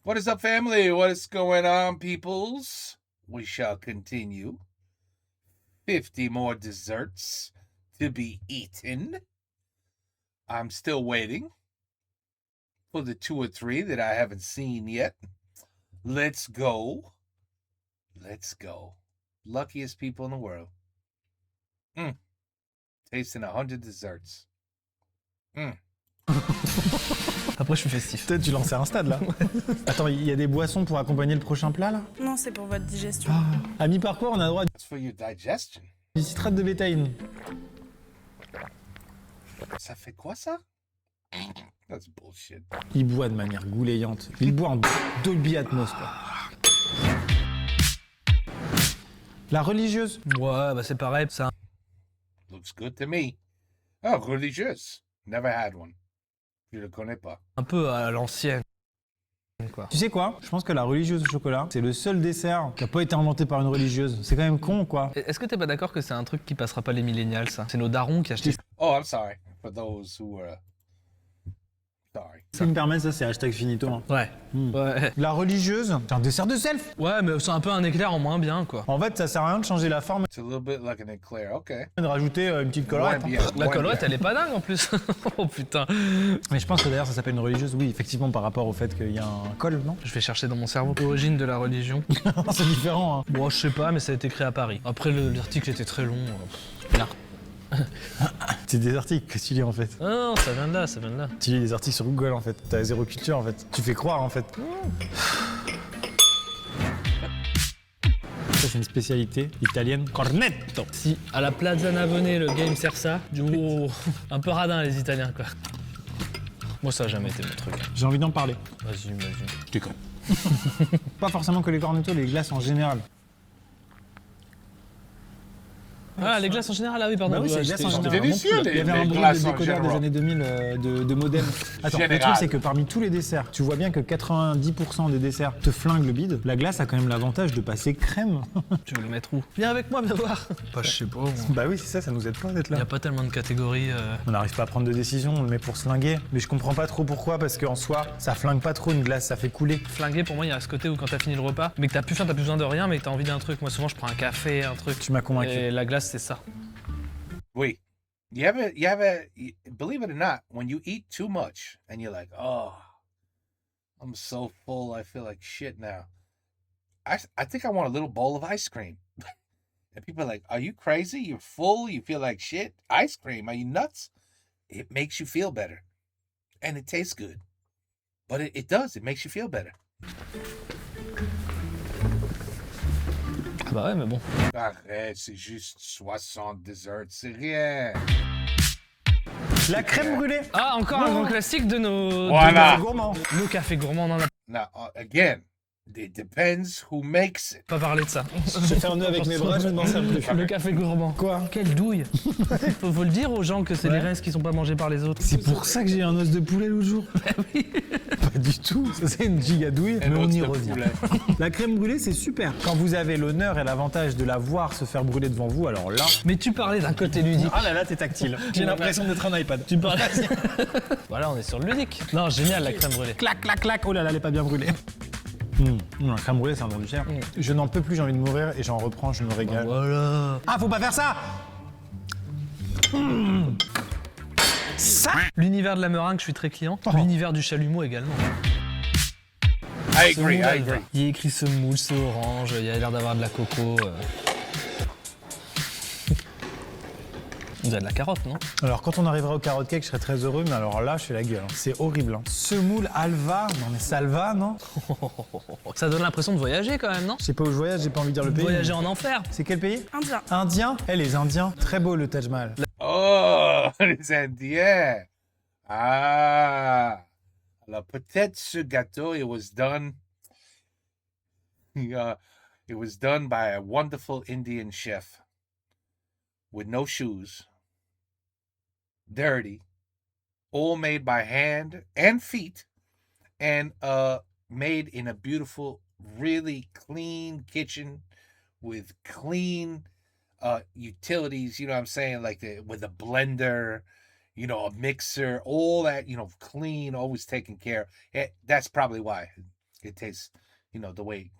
What is up, family? What is going on, peoples? We shall continue. 50 more desserts to be eaten. I'm still waiting for the 2 or 3 that I haven't seen yet. Let's go. Let's go. Luckiest people in the world. Tasting 100 desserts. Après, je suis festif. Peut-être tu lançais un stade là. Attends, il y a des boissons pour accompagner le prochain plat là? Non, c'est pour votre digestion. À mi-parcours, on a droit à That's for your digestion. du citrate de bétaïne. Ça fait quoi, ça? That's bullshit. Il boit de manière goulayante. Il boit en Dolby Atmos quoi. La religieuse. Ouais, bah c'est pareil, c'est Looks good to me. Oh, religieuse. Never had one. Je le connais pas. un peu à l'ancienne, quoi. Tu sais quoi? Je pense que la religieuse au chocolat, c'est le seul dessert qui a pas été inventé par une religieuse. C'est quand même con quoi. Est-ce que t'es pas d'accord que c'est un truc qui passera pas les millénials, ça? C'est nos darons qui achètent Oh, I'm sorry for those who were. Sorry. Si me permet, ça c'est hashtag finito. Hein. Ouais. Ouais. La religieuse, c'est un dessert de self. Ouais, mais c'est un peu un éclair en moins bien, quoi. En fait, ça sert à rien de changer la forme It's a little bit like an eclair. Okay. et de rajouter une petite colorette. Moins hein. bien, La moins collerette, bien. elle est pas dingue en plus. Oh putain. Mais je pense que d'ailleurs ça s'appelle une religieuse, oui, effectivement, par rapport au fait qu'il y a un col, non? Je vais chercher dans mon cerveau l'origine de la religion. C'est différent, hein. Bon, je sais pas, mais ça a été créé à Paris. Après, l'article était très long. C'est des articles que tu lis en fait. Ah non, ça vient de là, ça vient de là. Tu lis des articles sur Google en fait. T'as zéro culture en fait. Tu fais croire en fait. Ça c'est une spécialité italienne. Cornetto. Si à la Plaza Navone, le game sert ça, un peu radin les Italiens, quoi. Moi, ça a jamais été mon truc. J'ai envie d'en parler. Vas-y. Je déconne. Pas forcément que les cornettos, les glaces en général. Ah, les glaces en général, ah oui, pardon. Bah oui, c'est Ouais, les glaces j'étais- en j'étais général. délicieux, Il y avait un les bruit glaces de en décodeur des général. années 2000 de modem. Attends, le Général. truc c'est que parmi tous les desserts, tu vois bien que 90% des desserts te flinguent le bide. La glace a quand même l'avantage de passer crème. Tu veux le mettre où? Viens avec moi, viens voir. Bah, je sais pas. moi. Bah oui, c'est ça, ça nous aide pas d'être Il y là. a pas tellement de catégories. On n'arrive pas à prendre de décision, on le met pour se flinguer. Mais je comprends pas trop pourquoi, parce qu'en soi, ça flingue pas trop une glace, ça fait couler. Flingué, pour moi, il y a ce côté où quand t'as fini le repas, mais que t'as plus faim, t'as plus besoin de rien, mais que t'as envie d'un truc. Moi, souvent, je prends un café, un truc. Tu m'as convaincu. Et la glace, c'est ça. Wait. Believe it or not, when you eat too much and you're like, oh, I'm so full, I feel like shit now. I think I want a little bowl of ice cream. And people are like, are you crazy? You're full, you feel like shit? Ice cream, are you nuts? It makes you feel better. And it tastes good. But it does, it makes you feel better. Ah bah ouais, mais bon. Arrête, c'est juste 60 desserts, c'est rien. La crème brûlée. Ah, encore un grand classique de nos... Voilà. C'est gourmand. Nos cafés gourmands, on en a Now, again, it depends who makes it. pas parlé de ça. Je fais un nœud avec mes bras, je ne m'en sers plus. Le café gourmand. Quoi? Quelle douille. Faut le dire aux gens que c'est les restes qui sont pas mangés par les autres. C'est pour ça que j'ai eu un os de poulet l'autre jour. Pas du tout, ça c'est une gigadouille, mais on y revient. La crème brûlée, c'est super. Quand vous avez l'honneur et l'avantage de la voir se faire brûler devant vous, alors là... Mais tu parlais d'un côté ludique. Ah là là, t'es tactile. J'ai l'impression d'être un iPad. Tu parlais... Voilà, on est sur le ludique. Non, génial, la crème brûlée. Clac, clac, clac. Oh là là, elle est pas bien brûlée. La crème brûlée, c'est un bon dessert. Je n'en peux plus, j'ai envie de mourir et j'en reprends, je me régale. Voilà. Ah, faut pas faire ça. Ça. L'univers de la meringue, je suis très client. Oh. L'univers du chalumeau également. I Ce agree, moule, I agree. Il y a écrit semoule, c'est orange, il y a l'air d'avoir de la coco. Il y a de la carotte, non? Alors quand on arrivera au carrot cake, je serai très heureux, mais alors là, je fais la gueule. Hein. C'est horrible. Hein. Semoule, Alva, non mais Salva, non? Ça donne l'impression de voyager quand même, non? Je sais pas où je voyage, j'ai pas envie de dire le pays. Voyager mais- en enfer. C'est quel pays? Indien. Indien? Eh les Indiens, très beau le Taj Mahal. Oh, les Indiens. Ah. Alors peut-être ce gâteau, it was done by a wonderful Indian chef with no shoes, dirty, all made by hand and feet, and made in a beautiful, really clean kitchen with clean utilities, you know what I'm saying? Like with a blender, you know, a mixer, all that, you know, clean, always taken care of. That's probably why. It tastes, the way.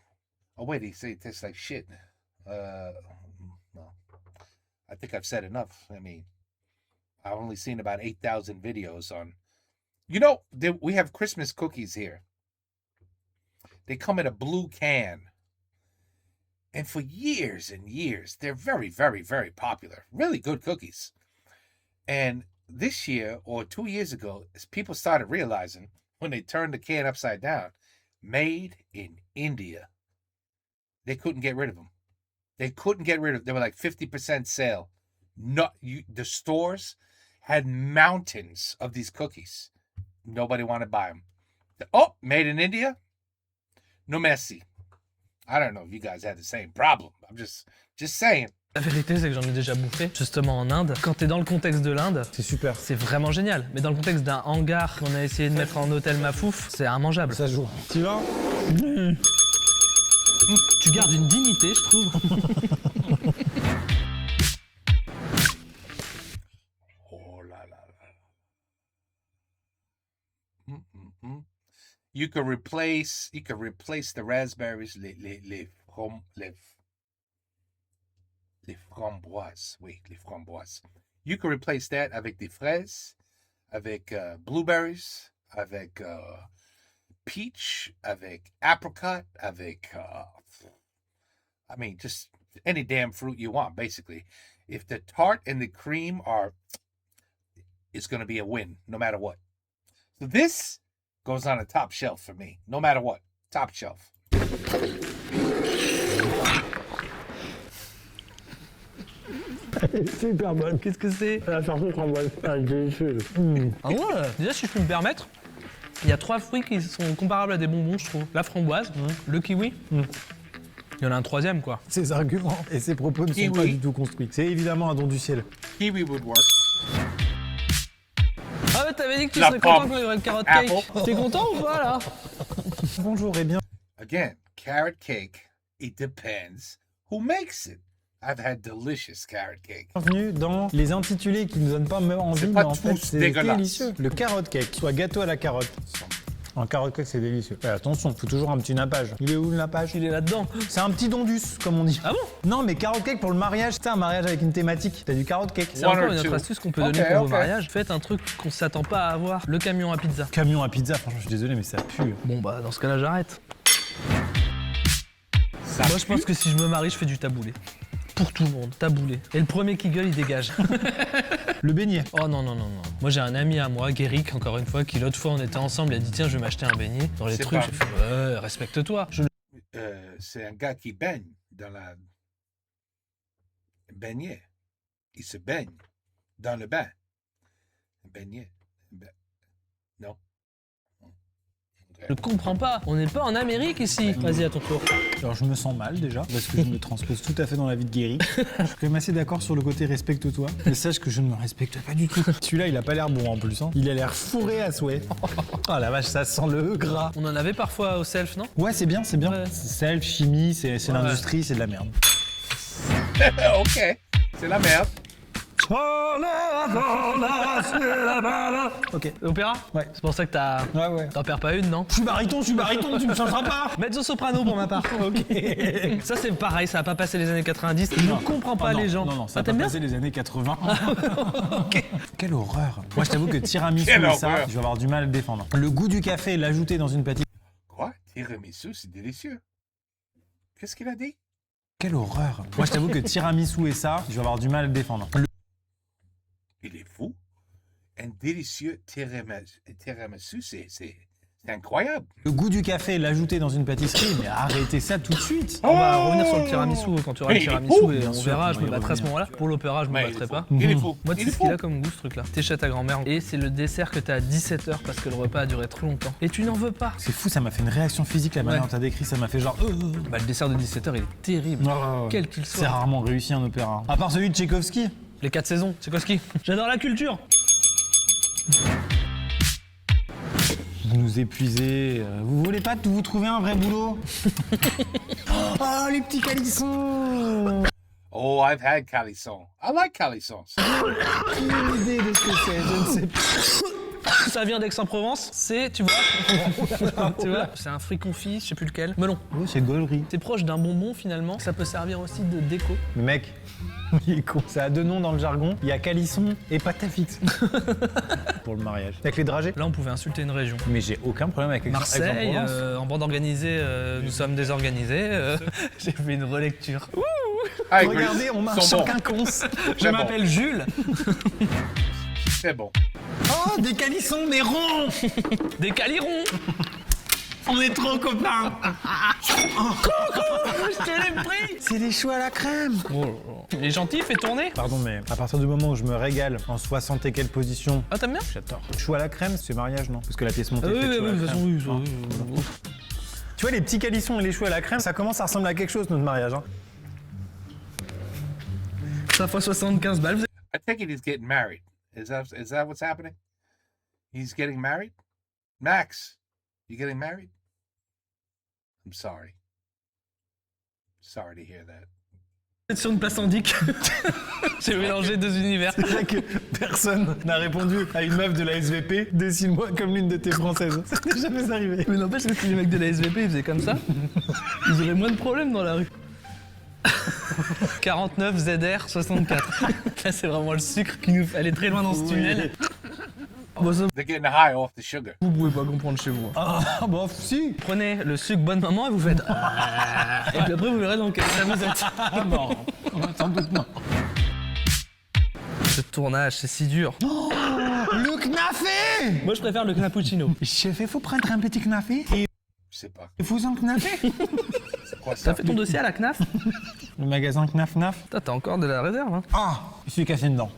Oh wait, they say it tastes like shit. Well, I think I've said enough. I mean, I've only seen about 8,000 videos on. We have Christmas cookies here. They come in a blue can. And for years and years, they're very, very, very popular. Really good cookies. And this year or 2 years ago, as people started realizing when they turned the can upside down, made in India, they couldn't get rid of them. They were like 50% sale. The stores had mountains of these cookies. Nobody wanted to buy them. Oh, made in India? No merci. I don't know if you guys had the same problem. I'm just saying. La vérité, c'est que j'en ai déjà bouffé, justement en Inde. Quand t'es dans le contexte de l'Inde, C'est super. c'est vraiment génial. Mais dans le contexte d'un hangar qu'on a essayé de mettre en hôtel Mafouf, c'est immangeable. Ça joue. Tu vas Tu gardes une dignité, je trouve. Oh la la la. You could replace the raspberries, les framboises. Oui, les framboises. You could replace that avec des fraises, avec blueberries, avec peach, avec apricot, avec just any damn fruit you want, basically. If the tart and the cream it's going to be a win, no matter what. So this goes on a top shelf for me, no matter what. Top shelf. Super bonne. Qu'est-ce que c'est? La chartreuse framboise. Délicieux. Ah ouais. Déjà, si je puis me permettre, il y a 3 fruits qui sont comparables à des bonbons, je trouve. La framboise, le kiwi. Il y en a un troisième, quoi. Ses arguments et ses propos ne sont pas du tout construits. C'est évidemment un don du ciel. Kiwi would work. Ah ouais, t'avais dit que tu La serais content pomme. quand il y aurait le carrot cake. Apple. T'es content ou pas, là? Bonjour et bien. Again, carrot cake, it depends who makes it. I've had delicious carrot cake. Bienvenue dans les intitulés qui ne donnent pas envie, C'est mais pas en fait tous c'est dégueulasse. délicieux. Le carrot cake, soit gâteau à la carotte. Un carrot cake c'est délicieux. Ouais, attention, faut toujours un petit nappage. Il est où le nappage? Il est là-dedans. C'est un petit dondus, comme on dit. Ah bon? Non, mais carrot cake pour le mariage, c'est un mariage avec une thématique. T'as du carrot cake. C'est One encore or une autre two. astuce qu'on peut donner Ok, pour vos ok. mariages. Faites un truc qu'on s'attend pas à avoir. Le camion à pizza. Camion à pizza, franchement, je suis désolé, mais ça pue. Bon bah dans ce cas-là j'arrête. Ça Moi je pense pue. que si je me marie je fais du taboulé. Pour tout le monde, taboulé. Et le premier qui gueule il dégage. Le beignet. Oh non non non non. Moi j'ai un ami à moi, Guéric encore une fois, qui l'autre fois on était ensemble, il a dit tiens je vais m'acheter un beignet. Dans les C'est trucs pas- j'ai fait ouais respecte-toi. C'est un gars qui baigne dans la beignet. Il se baigne dans le bain. Beignet. Non. Je comprends pas, on n'est pas en Amérique ici. Vas-y à ton tour. Alors je me sens mal déjà, parce que je me transpose tout à fait dans la vie de Guéry. Je suis quand même assez d'accord sur le côté respecte-toi, mais sache que je ne me respecte pas du tout. Celui-là, il a pas l'air bon en plus. Hein. Il a l'air fourré à souhait. Oh la vache, ça sent le gras. On en avait parfois au self, non? Ouais, c'est bien, c'est bien. Ouais. C'est self, chimie, c'est l'industrie, c'est de la merde. Ok. C'est la merde. Ok. Opéra? Ouais. C'est pour ça que Ouais. t'en perds pas une, non? Je suis baryton, tu me changeras pas. Mezzo soprano pour ma part. Ok. Ça c'est pareil, ça a pas passé les années 90. Je ne comprends pas non, les gens. Non, ça Ah, a pas t'aimes bien? passé les années 80. Quelle horreur. Moi, je t'avoue que tiramisu Quelle et ça, horreur. je vais avoir du mal à le défendre. Le goût du café, l'ajouter dans une pâtisserie. Quoi? Tiramisu, c'est délicieux. Qu'est-ce qu'il a dit? Quelle horreur. Moi, je t'avoue que tiramisu et ça, je vais avoir du mal à le défendre. Il est fou. Un délicieux tiramisu, c'est incroyable. Le goût du café, l'ajouter dans une pâtisserie, mais arrêtez ça tout de suite. On va revenir sur le tiramisu quand tu auras Mais le il est tiramisu fou. et Bien on sûr verra, qu'on je va me y battrai à ce revenir. moment-là. Pour l'opéra, je me Mais il est battrai fou. pas. Il est fou. Moi, tu Il sais est ce qu'il fou. a comme goût ce truc-là? T'es chez ta grand-mère et c'est le dessert que t'as à 17h parce que le repas a duré trop longtemps. Et tu n'en veux pas. C'est fou, ça m'a fait une réaction physique la manière Ouais. dont t'as décrit, ça m'a fait genre. Bah, le dessert de 17h il est terrible. Quel qu'il C'est soit. rarement réussi un opéra. À part celui de Tchaïkovski. Les 4 saisons, Tchaïkovski. J'adore la culture. Vous nous épuisez. Vous voulez pas vous trouver un vrai boulot? Oh, les petits calissons. Oh, I've had calisson. I like calissons. Aucune idée de ce que c'est, je ne sais pas. Ça vient d'Aix-en-Provence, c'est, tu vois, tu vois, c'est un fruit confit, je sais plus lequel. Melon. Oh, c'est gaulerie. C'est proche d'un bonbon finalement. Ça peut servir aussi de déco. Mais mec, il est con. Ça a deux noms dans le jargon. Il y a calisson et pâte à fixe. Pour le mariage. Avec les dragées. Là, on pouvait insulter une région. Mais j'ai aucun problème avec Marseille, Aix-en-Provence. en bande organisée, nous sommes désorganisés. J'ai fait une relecture. I agree. Regardez, on marche Sont en bons. quinconce. Je bon. m'appelle Jules. C'est bon. Oh, des calissons, mais ronds. Des calirons. On est trop copains. Je te l'ai pris. C'est des choux à la crème. Il est gentil, fait tourner. Pardon, mais à partir du moment où je me régale en 60 et quelle position, Ah, t'aimes bien? j'adore. Chou à la crème, c'est mariage, non? Parce que la pièce montée Oui, fait oui, chou à oui, la de toute crème. façon, oui. Ah. Tu vois, les petits calissons et les choux à la crème, ça commence à ressembler à quelque chose, notre mariage. Hein. Ça fois 75 balles. I think he's getting married. Is that what's happening? He's getting married? Max, you getting married? I'm sorry. Sorry to hear that. Vous êtes sur une place indique. J'ai mélangé deux univers. C'est vrai que personne n'a répondu à une meuf de la SVP. Dessine-moi comme l'une de tes françaises. Ça n'est jamais arrivé. Mais n'empêche que si les mecs de la SVP ils faisaient comme ça, ils auraient moins de problèmes dans la rue. 49 ZR 64. Là, c'est vraiment le sucre qui nous fait aller très loin dans ce tunnel. Bon, ça, They're getting high off the sugar. vous pouvez pas comprendre chez vous. Ah, bon, si. Prenez le sucre bonne maman et vous faites. Et puis après, vous verrez dans quel état vous êtes. Ah, non. Sans doute non. Ce tournage, c'est si dur. Le knafé. Moi, je préfère le cappuccino. Chef, il faut prendre un petit knafé et Je sais pas. vous en knafé. C'est quoi ça? T'as fait ton dossier à la CNAF? Le magasin Knaf Knaf. Putain, t'as encore de la réserve, hein. Ah, je suis cassé dedans.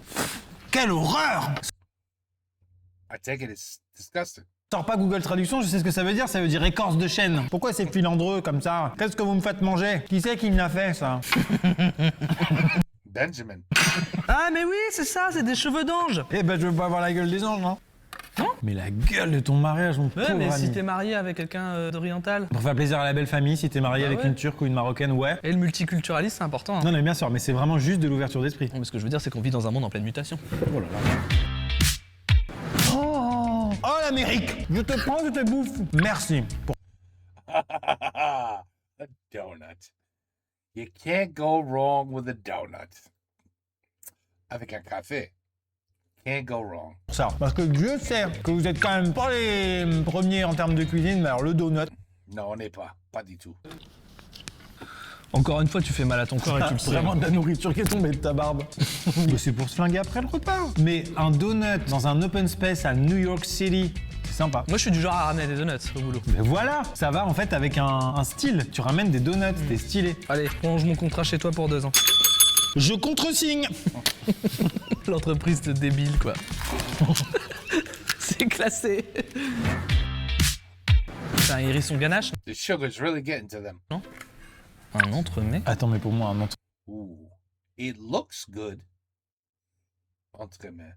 Quelle horreur. I take it it's disgusting. Sors pas Google Traduction, je sais ce que ça veut dire écorce de chêne. Pourquoi c'est filandreux comme ça? Qu'est-ce que vous me faites manger? Qui c'est qui me l'a fait, ça? Benjamin. Ah, mais oui, c'est ça, c'est des cheveux d'ange. Eh ben, je veux pas avoir la gueule des anges, non? Non. Mais la gueule de ton mariage, mon Ouais, pauvre mais ami. si t'es marié avec quelqu'un d'oriental. Pour faire plaisir à la belle famille, si t'es marié Ah avec ouais. une turque ou une marocaine, ouais. Et le multiculturalisme, c'est important. Hein. Non, mais bien sûr, mais c'est vraiment juste de l'ouverture d'esprit. Non, mais ce que je veux dire, c'est qu'on vit dans un monde en pleine mutation. Oh là là. Oh l'Amérique! Je te prends, je te bouffe. Merci. Pour... A donut. You can't go wrong with a donut. Avec un café. Can't go wrong. ça. Parce que Dieu sait que vous êtes quand même pas les premiers en termes de cuisine, mais alors le donut. Non, on n'est pas. Pas du tout. Encore une fois, tu fais mal à ton corps et tu le sais. Vraiment de la nourriture qui est tombée de ta barbe. Mais c'est pour se flinguer après le repas. Mais un donut dans un open space à New York City, c'est sympa. Moi, je suis du genre à ramener des donuts au boulot. Mais voilà, ça va en fait avec un style. Tu ramènes des donuts, t'es stylé. Allez, prolonge mon contrat chez toi pour 2 ans. Je contresigne. L'entreprise de débile, quoi. C'est classé. C'est un hérisson ganache. The sugar's really getting to them. Un entremets. Attends, mais pour moi, un entre... Ooh. It looks good. Entremet.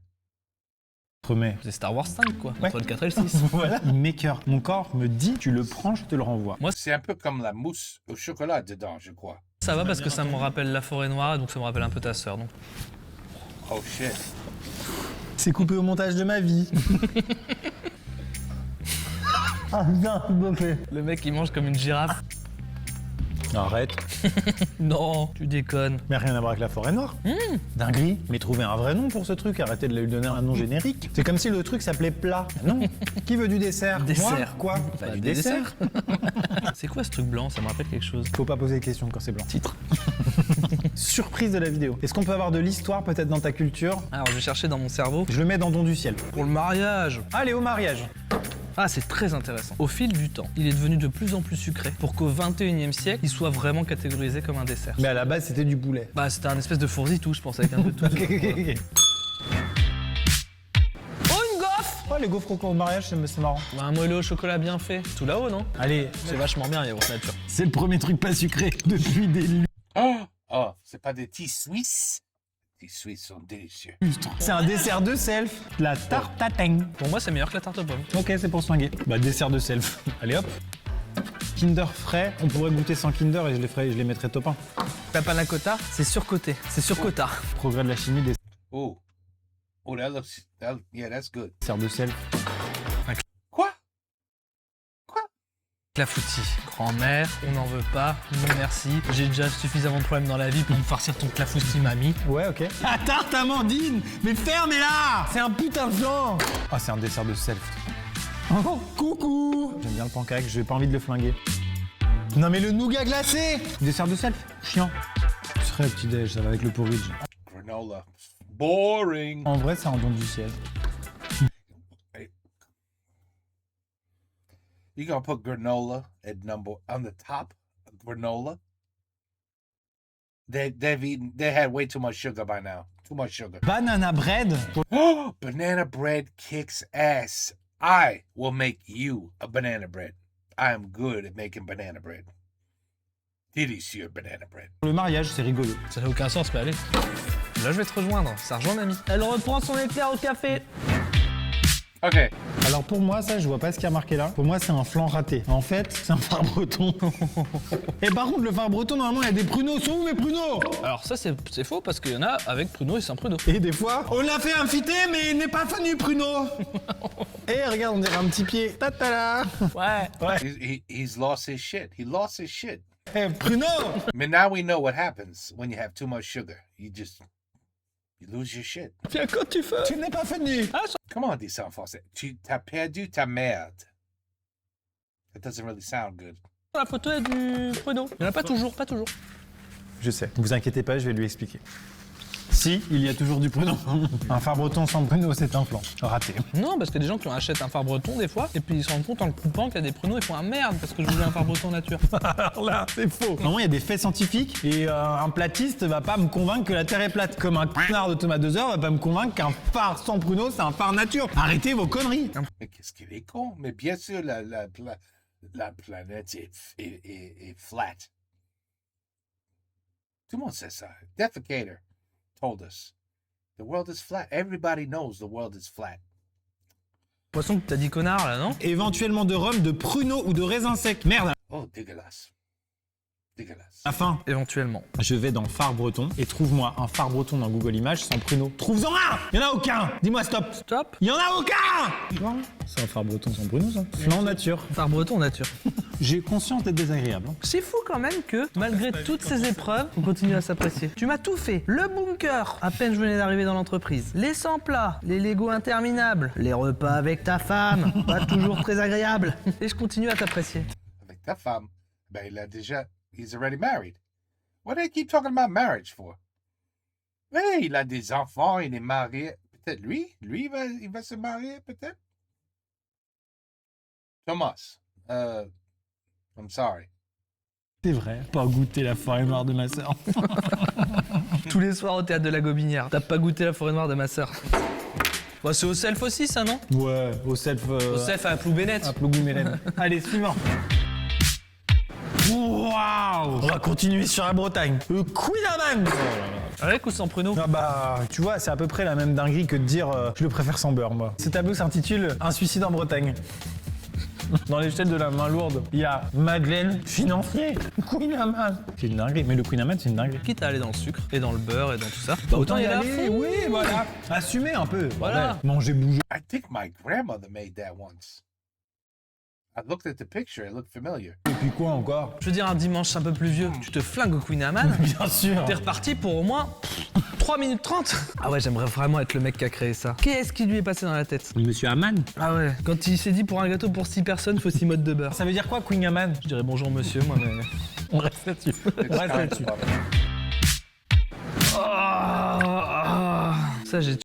entremets. C'est Star Wars 5, quoi. Ouais. Entre le 4 et le 6. Voilà. Maker. Mon corps me dit, tu le prends, je te le renvoie. C'est un peu comme la mousse au chocolat dedans, je crois. Ça va parce que ça me rappelle la forêt noire, donc ça me rappelle un peu ta sœur. Donc. Oh shit. C'est coupé au montage de ma vie. Ah non, bon fait. Le mec, il mange comme une girafe. Arrête. Non, tu déconnes. Mais rien à voir avec la forêt noire. Dinguerie. Mais trouvez un vrai nom pour ce truc, arrêtez de lui donner un nom générique. C'est comme si le truc s'appelait plat. Non. Qui veut du dessert? Dessert. Moi quoi? Bah, Du des dessert. C'est quoi ce truc blanc? Ça me rappelle quelque chose. Faut pas poser de questions quand c'est blanc. Titre. Surprise de la vidéo. Est-ce qu'on peut avoir de l'histoire peut-être dans ta culture? Alors, je vais chercher dans mon cerveau. Je le mets dans Don du ciel. Pour le mariage. Allez, au mariage. Ah, c'est très intéressant. Au fil du temps, il est devenu de plus en plus sucré pour qu'au 21e siècle, il soit vraiment catégorisé comme un dessert. Mais à la base, c'était du poulet. Bah, c'était un espèce de fourzi-tout, je pense, avec un peu de tout. Oh, une gaufre! Oh, les gaufres au mariage, c'est marrant. Bah, un moelleux au chocolat bien fait. Tout là-haut, non? Allez, C'est vachement bien, yaourt nature. c'est le premier truc pas sucré depuis des Oh, c'est pas des tis suisses. Les Suisses sont délicieux. lustres. C'est un dessert de self, la tarte tatin. Pour moi, c'est meilleur que la tarte aux pommes. Ok, c'est pour swinguer. Bah, dessert de self. Allez hop. Kinder frais, on pourrait goûter sans Kinder et je les mettrais top 1. La panna cotta, c'est surcoté. C'est surcota. Progrès de la chimie, Oh. Oh, that looks, yeah, that's good. dessert de self. Clafoutis, grand-mère, on n'en veut pas, non merci. J'ai déjà suffisamment de problèmes dans la vie pour me farcir ton clafoutis mamie. Ouais, ok. La tarte amandine. Mais fermez-la. C'est un putain de flan. Ah, c'est un dessert de self. Oh, coucou. J'aime bien le pancake, j'ai pas envie de le flinguer. Non mais le nougat glacé. Dessert de self. Chiant. Ce serait le petit-déj, ça va avec le porridge. Granola. Boring. En vrai, c'est un don du ciel. You gonna put granola at on the top of granola? They had way too much sugar by now. Too much sugar. Banana bread. Banana bread kicks ass. I will make you a banana bread. I am good at making banana bread. Délicieux banana bread. Pour le mariage, c'est rigolo. Ça n'a aucun sens, mais allez. Là, je vais te rejoindre, ça rejoint mamie. Elle reprend son éclair au café. Ok. Alors pour moi, ça, je vois pas ce qu'il y a marqué là. Pour moi, c'est un flan raté. En fait, c'est un phare breton. Et par contre, le phare breton, normalement, il y a des pruneaux. Sont où mes pruneaux? Alors ça, c'est faux, parce qu'il y en a avec pruneau et sans pruneau. Et des fois, on l'a fait infiter, mais il n'est pas venu pruneau. Et regarde, on dirait un petit pied. Tatala. Ouais. Ouais. He's lost his shit. He lost his shit. Eh, pruneau. But now we know what happens when you have too much sugar. You lose your shit. Tiens, quand tu fais. Tu n'es pas venu. Come on, dis ça en français. Tu t'as perdu ta merde. That doesn't really sound good. La photo est du pruneau. Il n'y en a pas toujours, pas toujours. Je sais. Ne vous inquiétez pas, je vais lui expliquer. Si, il y a toujours du pruneau. Un phare breton sans pruneau, c'est un flan. Raté. Non, parce que des gens qui achètent un phare breton des fois, et puis ils se rendent compte en le coupant qu'il y a des pruneaux, ils font ah merde, parce que je voulais un phare breton nature. Alors là, c'est faux. Normalement, il y a des faits scientifiques et un platiste va pas me convaincre que la Terre est plate. Comme un connard de Thomas 2 heures va pas me convaincre qu'un phare sans pruneau, c'est un phare nature. Arrêtez vos conneries. Mais qu'est-ce qu'il est con? Mais bien sûr, la planète est flat. Tout le monde sait ça. Defecator told us. The world is flat. Everybody knows the world is flat. Poisson que t'as dit connard là, non? Éventuellement de rhum, de pruneau ou de raisin sec. Merde. Oh, dégueulasse. Dégueulasse. À la fin, Éventuellement. je vais dans phare breton et trouve-moi un phare breton dans Google Images sans pruneau. Trouve-en un. Il y en a aucun. Dis-moi stop. Stop. Il y en a aucun. Non, c'est un phare breton sans pruneau, ça. Flan nature. Phare breton nature. J'ai conscience d'être désagréable. Hein. C'est fou quand même que, malgré toutes ces épreuves, on continue à s'apprécier. Tu m'as tout fait. Le bunker, à peine je venais d'arriver dans l'entreprise. Les 100 plats, les Legos interminables, les repas avec ta femme, pas toujours très agréable. Et je continue à t'apprécier. Avec ta femme, ben il a déjà... He's already married. What do they keep talking about marriage for? Hey, il a des enfants, il est marié. Peut-être lui? Lui, il va se marier, peut-être? Thomas, I'm sorry. C'est vrai. Pas goûter la forêt noire de ma sœur. Tous les soirs au théâtre de la Gobinière. T'as pas goûté la forêt noire de ma sœur. Bah, c'est au self aussi, ça, non? Ouais, au self. Au self à Plou Bennett. À Plogou Mélène. Allez, suivant. Waouh! On va continuer sur la Bretagne. Le Queen Amman. Avec ou sans pruneau? Ah bah, tu vois, c'est à peu près la même dinguerie que de dire je le préfère sans beurre, moi. Ce tableau s'intitule Un suicide en Bretagne. Dans l'échelle de la main lourde, il y a Madeleine, financier, Queen Amman. C'est une dinguerie, mais le Queen Amman, c'est une dinguerie. Quitte à aller dans le sucre et dans le beurre et dans tout ça, bah autant y aller à fond. Oui, voilà. Assumez un peu. Voilà. Ouais. Manger, bouger. I think my grandmother made that once. I looked at the picture, it looked familiar. Et puis quoi encore? Je veux dire, un dimanche un peu pluvieux, tu te flingues au Queen Amman, Bien sûr. t'es reparti pour au moins 3 minutes 30. Ah ouais, j'aimerais vraiment être le mec qui a créé ça. Qu'est-ce qui lui est passé dans la tête? Monsieur Amman. Ah ouais, quand il s'est dit pour un gâteau pour 6 personnes, faut 6 modes de beurre. Ça veut dire quoi, Queen Amman? Je dirais bonjour monsieur, moi, mais... On reste là-dessus. On reste là-dessus. Ça, j'ai...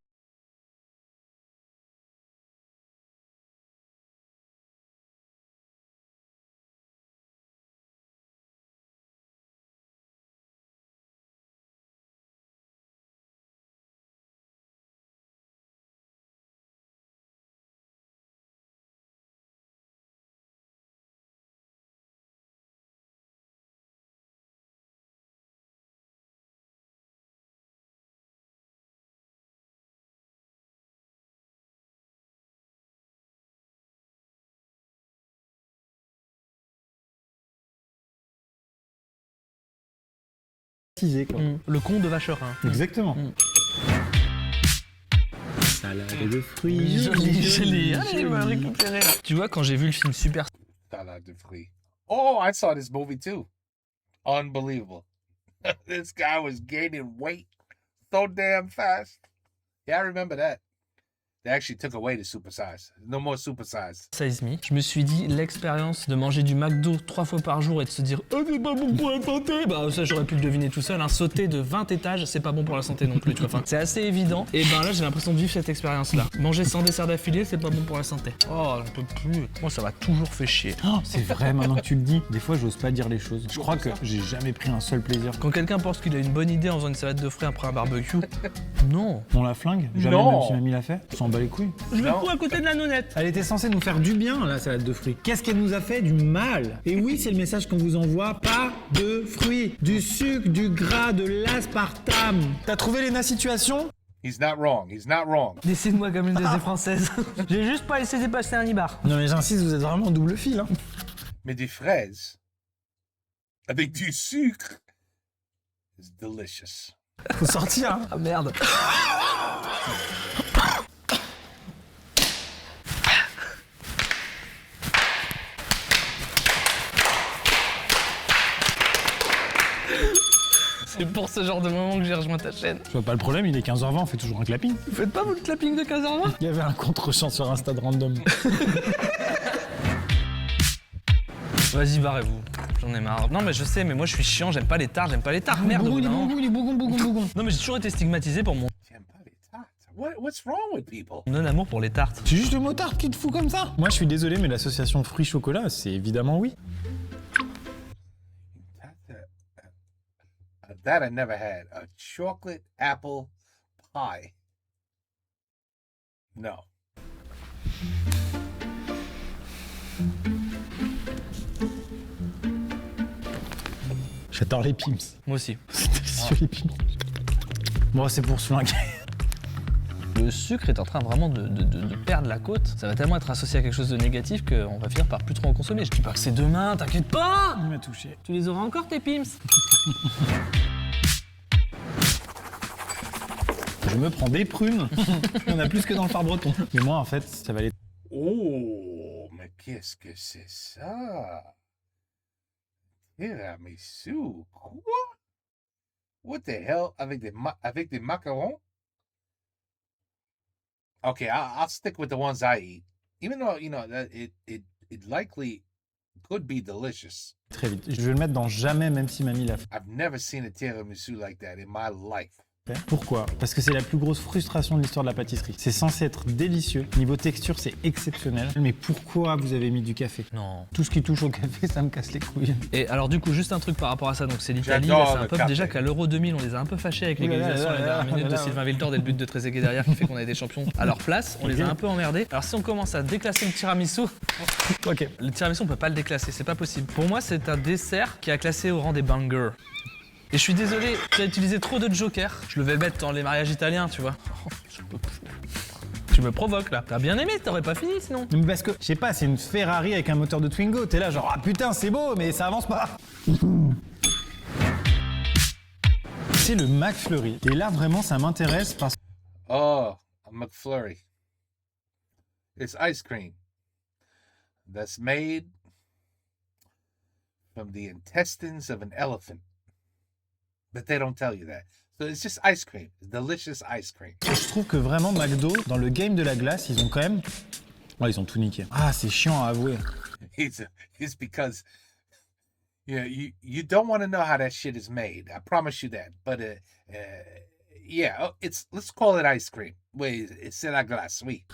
Quoi. Le con de Vacherin. Exactement. Salade de fruits. Joli. Allez, je vais me récupérer là. Tu vois, quand j'ai vu le film Super... Salade de fruits. Oh, I saw this movie too. Unbelievable. This guy was gaining weight so damn fast. Yeah, I remember that. They actually took away the supersize. No more supersize. Size Me. Je me suis dit, l'expérience de manger du McDo 3 fois par jour et de se dire « Oh, c'est pas bon pour la santé !» Bah ça, j'aurais pu le deviner tout seul. Hein. Sauter de 20 étages, c'est pas bon pour la santé non plus. Tu vois. Enfin, c'est assez évident. Et ben là, j'ai l'impression de vivre cette expérience-là. Manger sans dessert d'affilée, c'est pas bon pour la santé. Oh, j'en peux plus. Moi, ça m'a toujours fait chier. Oh, c'est vrai, maintenant que tu le dis. Des fois, j'ose pas dire les choses. Je crois que j'ai jamais pris un seul plaisir. Quand quelqu'un pense qu'il a une bonne idée en faisant une salade de fruits après un barbecue, non. On la flingue. Jamais, Non. même si mamie l'a fait. On s'en bat les couilles. Je vais Non. tout à côté de la nonnette. Elle était censée nous faire du bien, la salade de fruits. Qu'est-ce qu'elle nous a fait? Du mal. Et oui, c'est le message qu'on vous envoie. Pas de fruits. Du sucre, du gras, de l'aspartame. T'as trouvé Léna situation? He's not wrong. He's not wrong. Décide-moi comme une deuxième française. J'ai juste pas laissé dépasser un nibar. Non mais j'insiste, vous êtes vraiment en double fil. Hein. Mais des fraises avec du sucre is delicious. Faut sortir. Hein. Ah merde. C'est pour ce genre de moment que j'ai rejoint ta chaîne. Je vois pas le problème, il est 15h20, on fait toujours un clapping. Vous faites pas votre clapping de 15h20 ? Il y avait un contre-champ sur Insta de random. Vas-y, barrez-vous. J'en ai marre. Non mais je sais, mais moi je suis chiant, j'aime pas les tartes, Merde. au bout d'un moment. Bougon. Non mais j'ai toujours été stigmatisé pour mon J'aime pas les tartes. What's wrong with people? non-amour pour les tartes. C'est juste le mot tarte qui te fout comme ça. Moi je suis désolé, mais l'association fruits-chocolat, c'est évidemment oui. That I never had. A chocolate apple pie. No. J'adore les pims. Moi aussi. C'est délicieux les pims. Bon, c'est pour se flinguer. Le sucre est en train vraiment de perdre la côte. Ça va tellement être associé à quelque chose de négatif qu'on va finir par plus trop en consommer. Je dis pas que c'est demain, t'inquiète pas. Il m'a touché. Tu les auras encore tes pims. Je me prends des prunes. Il y en a plus que dans le phare breton. Mais moi, en fait, ça va aller. Oh, mais qu'est-ce que c'est ça? Tiramisu. Quoi? What the hell? Avec des macarons? Okay, I'll stick with the ones I eat. Even though, you know, that it likely could be delicious. Très vite. Je vais le mettre dans jamais, même si mamie l'a fait. I've never seen a tiramisu like that in my life. Pourquoi? Parce que c'est la plus grosse frustration de l'histoire de la pâtisserie. C'est censé être délicieux. Niveau texture, c'est exceptionnel. Mais pourquoi vous avez mis du café? Non. Tout ce qui touche au café, ça me casse les couilles. Et alors du coup, juste un truc par rapport à ça, donc c'est l'Italie, J'adore c'est un le peuple café. déjà qu'à l'Euro 2000, on les a un peu fâchés avec l'égalisation à la dernière minute de Sylvain Vildord et le but de Trezeguet derrière qui fait qu'on a été champions à leur place. On les a un peu emmerdés. Alors si on commence à déclasser le tiramisu, Ok. le tiramisu on peut pas le déclasser, c'est pas possible. Pour moi, c'est un dessert qui a classé au rang des bangers. Et je suis désolé, tu as utilisé trop de jokers. Je le vais mettre dans les mariages italiens, tu vois. Oh, je peux plus. Tu me provoques là. T'as bien aimé, t'aurais pas fini sinon. Mais parce que, je sais pas, c'est une Ferrari avec un moteur de Twingo. T'es là genre, ah putain, c'est beau, mais ça avance pas. C'est le McFlurry. Et là, vraiment, ça m'intéresse parce que Oh, a McFlurry. It's ice cream that's made from the intestines of an elephant. But they don't tell you that. So it's just ice cream. It's delicious ice cream. je trouve que vraiment, McDo, dans le game de la glace, ils ont quand même... Ouais, ils ont tout niqué. Ah, c'est chiant à avouer. It's because you don't want to know how that shit is made. I promise you that. But yeah, let's call it ice cream. Oui, c'est la glace, oui.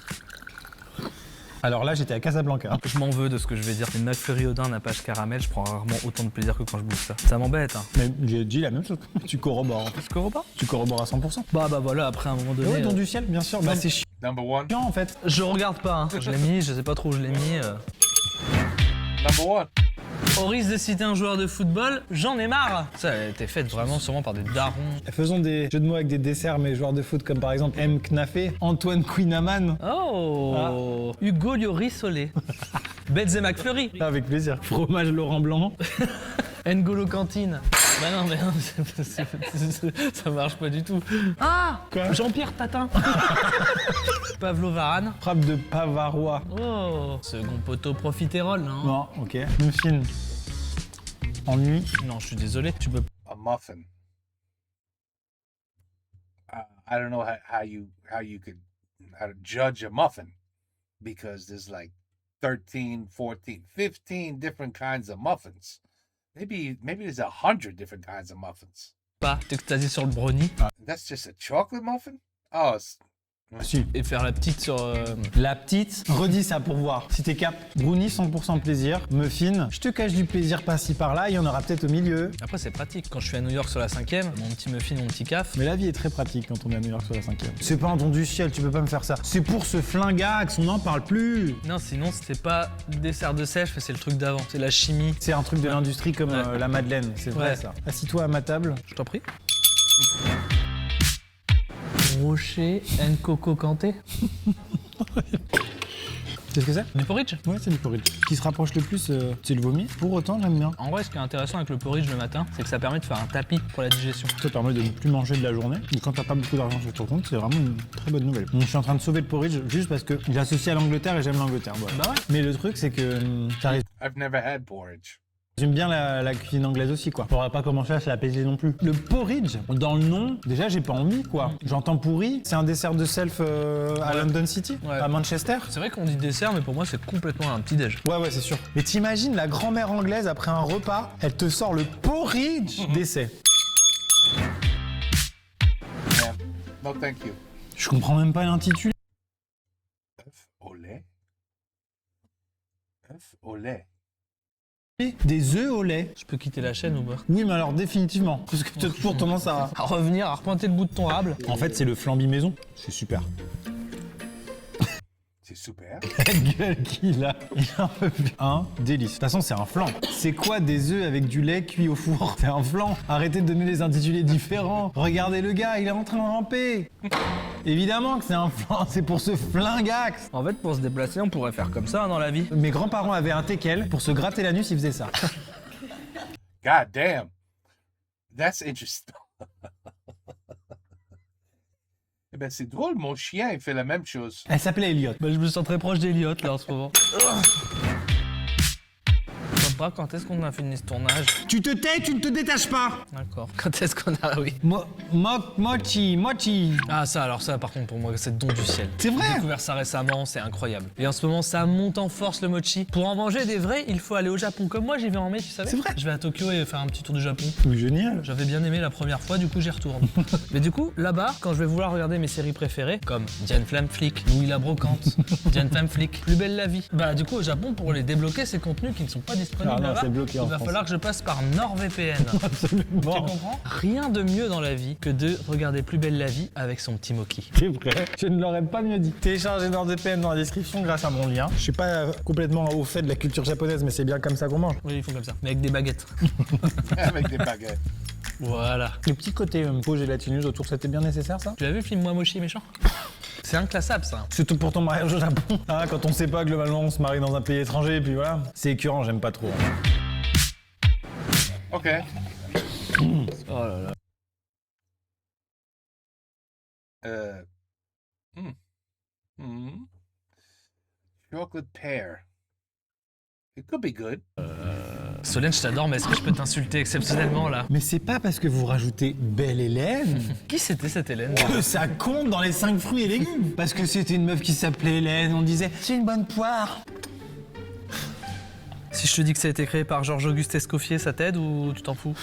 Alors là, j'étais à Casablanca. Je m'en veux de ce que je vais dire. Une McFlurry au daim n'a page caramel, je prends rarement autant de plaisir que quand je bouffe ça. Ça m'embête, hein. Mais j'ai dit la même chose. Tu corrobores. Tu corrobores ? Tu corrobores à 100%. Bah voilà, après un moment donné. Ouais, don du ciel, bien sûr. Bah, c'est chiant Number one. en fait. Je regarde pas, hein. Je l'ai mis, je sais pas trop où je l'ai mis. Number one. Au risque de citer un joueur de football, j'en ai marre. Ça a été fait vraiment sûrement par des darons. Faisons des jeux de mots avec des desserts, mais joueurs de foot comme par exemple M. Knafé, Antoine Quinaman. Oh Hugo Lloris-Solé. Betze McFlurry. Avec plaisir. Fromage Laurent Blanc. N'Golo Cantine. Bah non, mais non, ça marche pas du tout. Ah Quoi? Jean-Pierre Tatin. Pavlo Varane. Frappe de Bavarois. Oh Second poteau profiterole, non? Non, ok. Muffin. Ennui. Non, je suis désolé, tu peux. A muffin. I don't know how you could judge a muffin because there's like 13, 14, 15 different kinds of muffins. Maybe there's 100 different kinds of muffins. Pas t'extasier sur le brownie That's just a chocolate muffin? Oh, Si. et faire la petite sur. La petite, redis ça pour voir. Si t'es cap, brownie 100% plaisir, muffin, je te cache du plaisir par-ci par-là, il y en aura peut-être au milieu. Après, c'est pratique. Quand je suis à New York sur la 5e, mon petit muffin, mon petit caf. Mais la vie est très pratique quand on est à New York sur la 5e. C'est pas un don du ciel, tu peux pas me faire ça. C'est pour ce flingax, on n'en parle plus. Non, sinon, c'est pas dessert de sèche, mais c'est le truc d'avant. C'est la chimie. C'est un truc de l'industrie comme Ouais. la Madeleine, c'est vrai Ouais. ça. Assis-toi à ma table. Je t'en prie. Rocher and Coco Canté. Qu'est-ce que c'est? Du porridge. Ouais, c'est du porridge. Ce qui se rapproche le plus, c'est le vomi. Pour autant, j'aime bien. En vrai, ce qui est intéressant avec le porridge le matin, c'est que ça permet de faire un tapis pour la digestion. Ça permet de ne plus manger de la journée. Et quand t'as pas beaucoup d'argent sur ton compte, c'est vraiment une très bonne nouvelle. Donc, je suis en train de sauver le porridge juste parce que je l'associe à l'Angleterre et j'aime l'Angleterre. Voilà. Bah ouais. Mais le truc, c'est que ça I've never had porridge. J'aime bien la cuisine anglaise aussi, quoi. Faudra pas commencer à se la péter non plus. Le porridge, dans le nom, déjà, j'ai pas envie, quoi. J'entends pourri. C'est un dessert de self à London City, Ouais. à Manchester. C'est vrai qu'on dit dessert, mais pour moi, c'est complètement un petit déj. Ouais, c'est sûr. Mais t'imagines la grand-mère anglaise, après un repas, elle te sort le porridge d'essai. Yeah. No, thank you. Je comprends même pas l'intitulé. Œuf au lait. Œuf au lait. Des œufs au lait. Je peux quitter la chaîne ou pas? Oui, mais alors définitivement. Parce que tu as toujours tendance à... À revenir, à repointer le bout de ton rable. En fait, c'est le flambi maison. C'est super. C'est super. La gueule qu'il a, il en peut plus. Un délice. De toute façon, c'est un flan. C'est quoi des œufs avec du lait cuit au four? C'est un flan. Arrêtez de donner des intitulés différents. Regardez le gars, il est en train de ramper. Évidemment que c'est un flan, c'est pour ce flingax. En fait, pour se déplacer, on pourrait faire comme ça hein, dans la vie. Mes grands-parents avaient un teckel. Pour se gratter l'anus, ils faisaient ça. God damn. That's interesting. Eh ben, c'est drôle, mon chien, il fait la même chose. Elle s'appelait Elliot. Bah, je me sens très proche d'Eliott là en ce moment. Papa, quand est-ce qu'on a fini ce tournage? Tu te tais, tu ne te détaches pas. D'accord. Quand est-ce qu'on a... Oui. Mochi. Ah ça, alors ça par contre pour moi c'est le don du ciel. C'est vrai. J'ai découvert ça récemment, c'est incroyable. Et en ce moment ça monte en force le mochi. Pour en manger des vrais, il faut aller au Japon. Comme moi j'y vais en mai, tu savais? C'est vrai. Je vais à Tokyo et faire un petit tour du Japon. Oui, génial. J'avais bien aimé la première fois, du coup j'y retourne. Mais du coup, là-bas, quand je vais vouloir regarder mes séries préférées, comme Diane Flamme Flick, Louis la Brocante, Diane Flamme Flick, Plus belle la vie, bah du coup au Japon, pour les débloquer ces contenus qui ne sont pas disponibles Ah non, là-bas, c'est bloqué en il va France. falloir que je passe par NordVPN. Tu Absolument. comprends? Rien de mieux dans la vie que de regarder Plus belle la vie avec son petit Moki. C'est vrai. Je ne l'aurais pas mieux dit. Téléchargez NordVPN dans la description grâce à mon lien. Je suis pas complètement au fait de la culture japonaise, mais c'est bien comme ça qu'on mange. Oui, ils font comme ça, mais avec des baguettes. Avec des baguettes. Voilà. Le petit côté peau gélatineuse autour, c'était bien nécessaire ça? Tu l'as vu, Filme-moi Mochi méchant? C'est inclassable ça. Surtout pour ton mariage au Japon. Ah, quand on sait pas, globalement, on se marie dans un pays étranger, et puis voilà. C'est écœurant, j'aime pas trop. OK. Oh là là. Chocolate pear. It could be good. Solène, je t'adore, mais est-ce que je peux t'insulter exceptionnellement là? Mais c'est pas parce que vous rajoutez Belle Hélène Qui c'était cette Hélène? que ça compte dans les 5 fruits et légumes. Parce que c'était une meuf qui s'appelait Hélène, on disait c'est une bonne poire. Si je te dis que ça a été créé par Georges-Auguste Escoffier, ça t'aide ou tu t'en fous?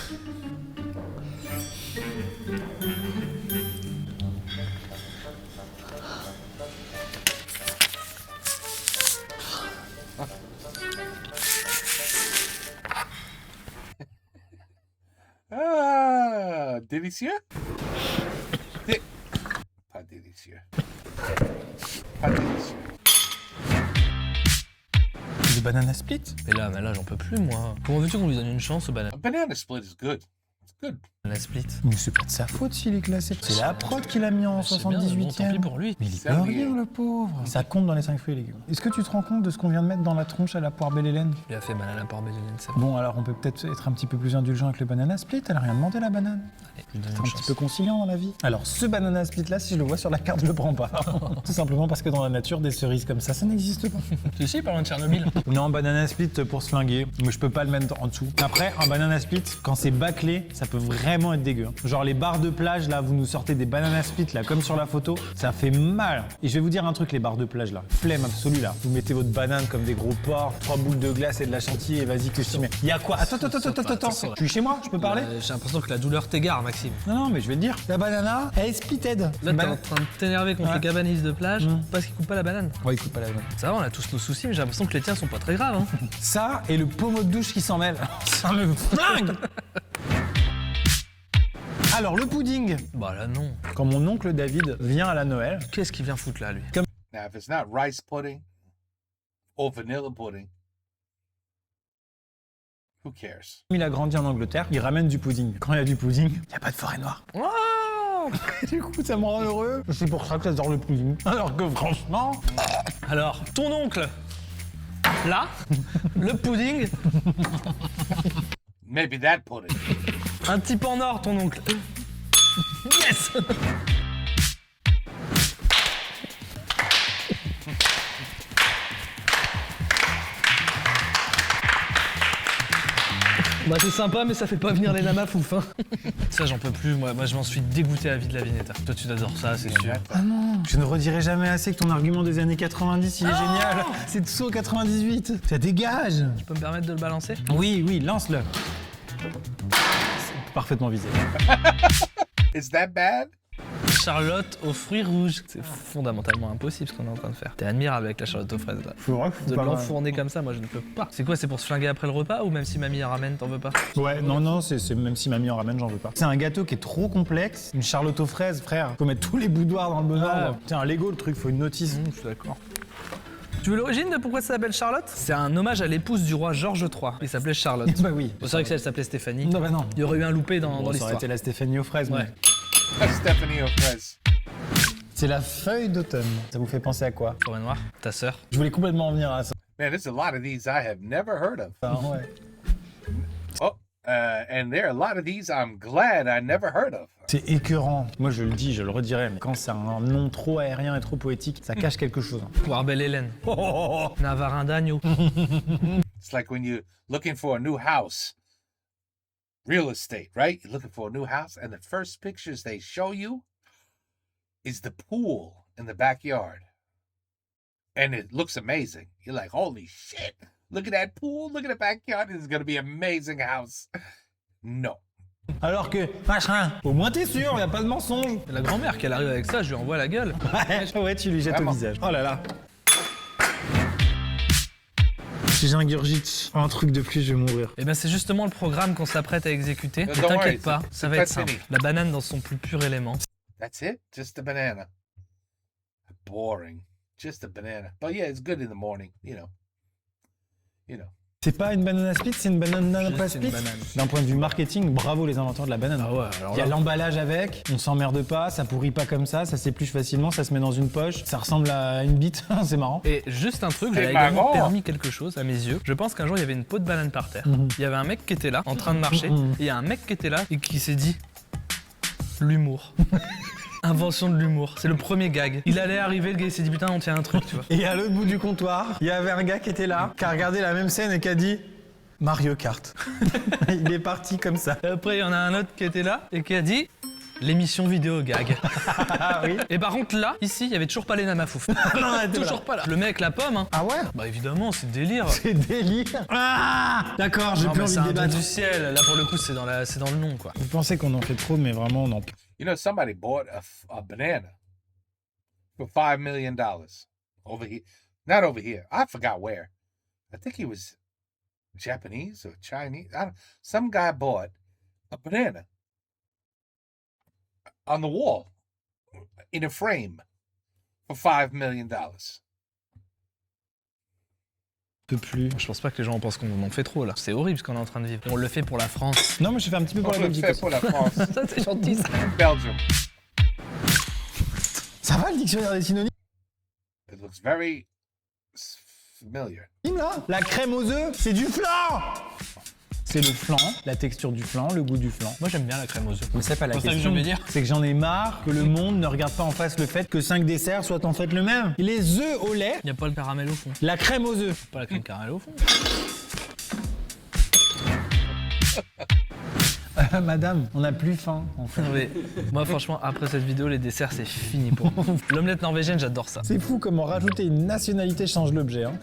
Ah, délicieux? Pas délicieux. Pas délicieux. Du banana split? Mais là j'en peux plus moi. Comment veux-tu qu'on lui donne une chance au banane? A banana split is good. It's good. La split. Mais c'est pas de sa faute s'il est classé. C'est la prod qui l'a mis en C'est bien, 78e. bon, tant pis pour lui. Mais il peut rien, le pauvre. Ça compte dans les 5 fruits et légumes. Est-ce que tu te rends compte de ce qu'on vient de mettre dans la tronche à la poire belle Hélène? Il a fait mal à la part Bélélène, c'est Bon, alors on peut peut-être être un petit peu plus indulgent avec le banana split. Elle a rien demandé, la banane. Allez, je lui donne Être une un chance. petit peu conciliant dans la vie. Alors, ce banana split là, si je le vois sur la carte, je le prends pas. Tout simplement parce que dans la nature, des cerises comme ça n'existe pas. Si, parlant de Tchernobyl. Non, banana split pour se flinguer, mais je peux pas le mettre en dessous. Après, un banana split, quand c'est bâclé, ça peut vraiment être dégueu. Genre les barres de plage, là, vous nous sortez des banana split, là, comme sur la photo, ça fait mal. Et je vais vous dire un truc, les barres de plage, là, flemme absolue, là. Vous mettez votre banane comme des gros porcs, 3 boules de glace et de la chantilly, et vas-y que je t'y mets. Y a quoi? Attends. Attention. Tu es chez moi, je peux parler? J'ai l'impression que la douleur t'égare, Maxime. Non, mais je vais te dire. La banana, elle est splitted. Là, t'es en train de t'énerver contre Ouais. les cabanistes de plage parce qu'ils coupent pas la banane. Ouais, écoute pas la banane. Ça va, on a tous nos soucis, mais j'ai l'impression que les tiens sont pas très graves. Hein. Ça et le pommeau de douche qui s'en mêle. Ça me flingue. Alors, le pudding. Bah là, non. Quand mon oncle David vient à la Noël, Qu'est-ce qu'il vient foutre là, lui? Now, if it's not rice pudding or vanilla pudding, who cares? il a grandi en Angleterre, il ramène du pudding. Quand il y a du pudding, il n'y a pas de forêt noire. Oh Du coup, ça me rend heureux. C'est pour ça que j'adore le pudding. Alors que franchement... Alors, ton oncle, là, le pudding, Maybe that pudding. un type en or, ton oncle. Yes. Bah c'est sympa, mais ça fait pas venir les lamas fouf, hein. Ça, j'en peux plus, moi je m'en suis dégoûté à vie de la Vinetta. Toi, tu adores ça, c'est sûr. Ah non, je ne redirai jamais assez que ton argument des années 90, il est génial. C'est Tso 98. Ça dégage. Tu peux me permettre de le balancer? Oui, lance-le. C'est parfaitement visé. Is that bad? Charlotte aux fruits rouges. C'est fondamentalement impossible ce qu'on est en train de faire. T'es admirable avec la charlotte aux fraises là. De l'enfourner comme ça, moi je ne peux pas. C'est quoi, c'est pour se flinguer après le repas ou même si mamie ramène, t'en veux pas? Ouais, non, c'est même si mamie en ramène, j'en veux pas. C'est un gâteau qui est trop complexe. Une charlotte aux fraises, frère. Faut mettre tous les boudoirs dans le bon ordre. C'est un Lego le truc, faut une notice. Je suis d'accord. Tu veux l'origine de pourquoi ça s'appelle Charlotte? C'est un hommage à l'épouse du roi Georges III. Il s'appelait Charlotte. Bah oui. C'est vrai que si elle s'appelait Stéphanie, Non, bah non. il y aurait eu un loupé dans Bon, ça aurait l'histoire. été la Stéphanie aux fraises, Ouais. Stephanie O'Fres. C'est la feuille d'automne. Ça vous fait penser à quoi? Forêt Noire, ta sœur. Je voulais complètement en venir à ça. Man, there's a lot of these I have never heard of. Ouais. Oh, and there are a lot of these I'm glad I never heard of. C'est écœurant. Moi, je le dis, je le redirai, mais quand c'est un nom trop aérien et trop poétique, ça cache quelque chose. Poire Belle Hélène. Oh, Navarin d'agneau. It's like when you're looking for a new house, real estate, right? You're looking for a new house, and the first pictures they show you is the pool in the backyard. And it looks amazing. You're like, holy shit, look at that pool, look at the backyard. This is going to be an amazing house. No. Alors que, machin, au moins t'es sûr, y a pas de mensonge. Et la grand-mère, qu'elle arrive avec ça, je lui envoie la gueule. Ouais, tu lui jettes Vraiment. au visage. Oh là là. Si j'ingurgite un truc de plus, je vais mourir. Et ben c'est justement le programme qu'on s'apprête à exécuter. Ne Don't worry, t'inquiète pas, c'est ça va pas être simple. fini. La banane dans son plus pur élément. That's it? Just a banana. Boring. Just a banana. But yeah, it's good in the morning, you know. You know. C'est pas une banana split, c'est une banana Juste pas une split. banane. D'un point de vue marketing, bravo les inventeurs de la banane. Ah ouais, alors Il y a là- l'emballage avec, on s'emmerde pas, ça pourrit pas comme ça s'épluche facilement, ça se met dans une poche, ça ressemble à une bite, c'est marrant. Et juste un truc, C'est j'ai également marrant. permis quelque chose à mes yeux. Je pense qu'un jour, il y avait une peau de banane par terre. Il y avait un mec qui était là, en train de marcher. Et il y a un mec qui était là et qui s'est dit l'humour. Invention de l'humour. C'est le premier gag. Il allait arriver, le gars il s'est dit putain, on tient un truc, tu vois. Et à l'autre bout du comptoir, il y avait un gars qui était là, qui a regardé la même scène et qui a dit Mario Kart. Il est parti comme ça. Et après, il y en a un autre qui était là et qui a dit l'émission vidéo gag. Ah oui. Et par contre, là, ici, il y avait toujours pas les namafouf. Non, Toujours pas là. Le mec, la pomme, hein. Ah ouais. Bah évidemment, c'est délire. C'est délire. Ah d'accord, j'ai Non, plus mais envie c'est de un don débattre. du ciel. Là, pour le coup, c'est dans le nom, quoi. Vous pensez qu'on en fait trop, mais vraiment on en peut. You know, somebody bought a banana for $5 million over here. Not over here. I forgot where. I think he was Japanese or Chinese. Some guy bought a banana on the wall in a frame for $5 million. peux plus. Je pense pas que les gens pensent qu'on en fait trop là. C'est horrible ce qu'on est en train de vivre. On le fait pour la France. Non, moi je fais un petit peu pour On la le Belgique fait aussi. pour la France. Ça c'est gentil ça. Belgium. Ça va le dictionnaire des synonymes It looks very familiar. là? La crème aux œufs, c'est du flan. C'est le flan, la texture du flan, le goût du flan. Moi j'aime bien la crème aux œufs. Mais c'est pas la C'est ça que question. je veux dire. C'est que j'en ai marre que le monde ne regarde pas en face le fait que 5 desserts soient en fait le même. Les œufs au lait, Y a pas le caramel au fond. la crème aux œufs. Pas la crème caramel au fond. Madame, on n'a plus faim en fait. Non, mais moi franchement après cette vidéo les desserts c'est fini pour moi. L'omelette norvégienne j'adore ça. C'est fou comment rajouter une nationalité change l'objet. Hein.